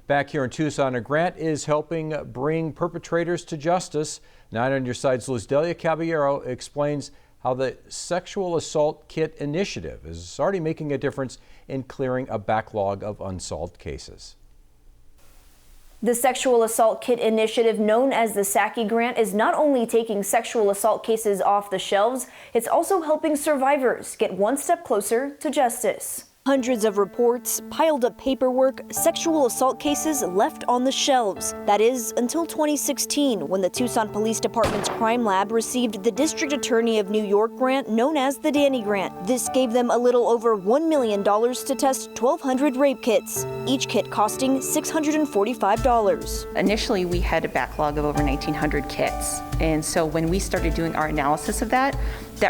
Back here in Tucson, a grant is helping bring perpetrators to justice. 9 on Your Side's Luzdelia Caballero explains how the Sexual Assault Kit initiative is already making a difference in clearing a backlog of unsolved cases. The Sexual Assault Kit initiative, known as the SAKI grant, is not only taking sexual assault cases off the shelves, it's also helping survivors get one step closer to justice. Hundreds of reports, piled up paperwork, sexual assault cases left on the shelves. That is, until 2016, when the Tucson Police Department's crime lab received the District Attorney of New York grant known as the Danny Grant. This gave them a little over $1 million to test 1,200 rape kits, each kit costing $645. Initially, we had a backlog of over 1,900 kits. And so when we started doing our analysis of that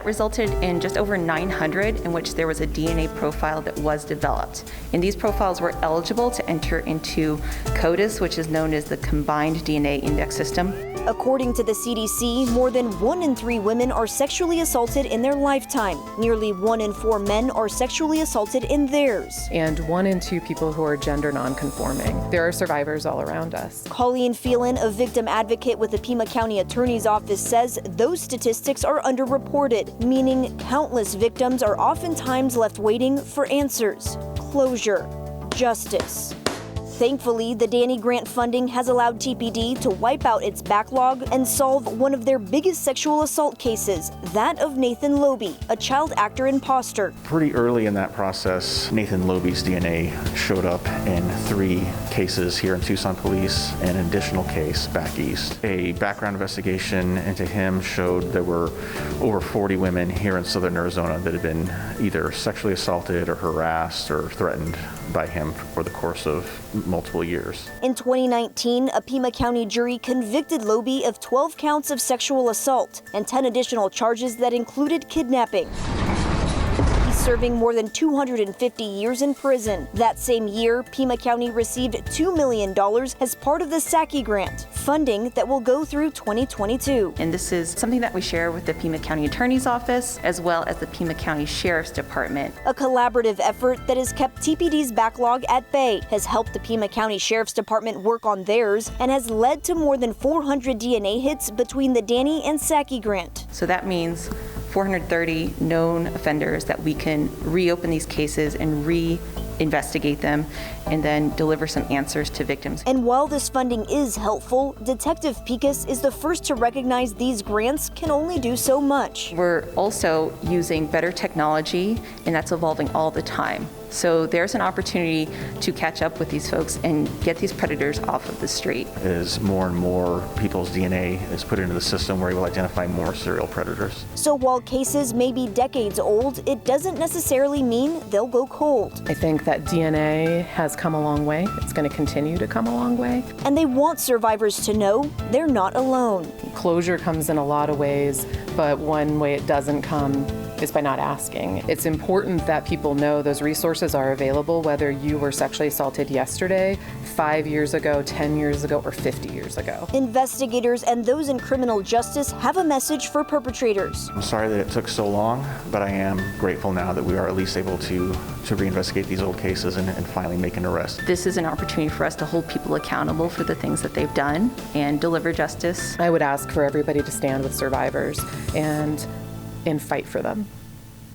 resulted in just over 900 in which there was a DNA profile that was developed. And these profiles were eligible to enter into CODIS, which is known as the Combined DNA Index System. According to the CDC, more than 1 in 3 women are sexually assaulted in their lifetime. Nearly 1 in 4 men are sexually assaulted in theirs. And 1 in 2 people who are gender nonconforming. There are survivors all around us. Colleen Phelan, a victim advocate with the Pima County Attorney's Office, says those statistics are underreported, meaning countless victims are oftentimes left waiting for answers, closure, justice. Thankfully, the Danny Grant funding has allowed TPD to wipe out its backlog and solve one of their biggest sexual assault cases, that of Nathan Loby, a child actor imposter. Pretty early in that process, Nathan Loby's DNA showed up in 3 cases here in Tucson Police and an additional case back east. A background investigation into him showed there were over 40 women here in southern Arizona that had been either sexually assaulted or harassed or threatened by him for the course of multiple years. In 2019, a Pima County jury convicted Loby of 12 counts of sexual assault and 10 additional charges that included kidnapping. He's serving more than 250 years in prison. That same year, Pima County received $2 million as part of the SAKI grant, funding that will go through 2022. And this is something that we share with the Pima County Attorney's Office as well as the Pima County Sheriff's Department. A collaborative effort that has kept TPD's backlog at bay, has helped the Pima County Sheriff's Department work on theirs, and has led to more than 400 DNA hits between the Danny and SAKI grant. So that means 430 known offenders that we can reopen these cases and re-investigate them and then deliver some answers to victims. And while this funding is helpful, Detective Picas is the first to recognize these grants can only do so much. We're also using better technology, and that's evolving all the time. So there's an opportunity to catch up with these folks and get these predators off of the street. As more and more people's DNA is put into the system, we're able to identify more serial predators. So while cases may be decades old, it doesn't necessarily mean they'll go cold. I think that DNA has come a long way. It's going to continue to come a long way. And they want survivors to know they're not alone. Closure comes in a lot of ways, but one way it doesn't come is by not asking. It's important that people know those resources are available, whether you were sexually assaulted yesterday, 5 years ago, 10 years ago, or 50 years ago. Investigators and those in criminal justice have a message for perpetrators. I'm sorry that it took so long, but I am grateful now that we are at least able to reinvestigate these old cases and finally make an arrest. This is an opportunity for us to hold people accountable for the things that they've done and deliver justice. I would ask for everybody to stand with survivors and fight for them.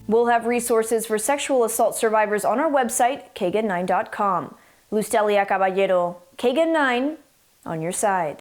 We'll have resources for sexual assault survivors on our website, KGAN9.com. Luzdelia Caballero, KGAN 9, on your side.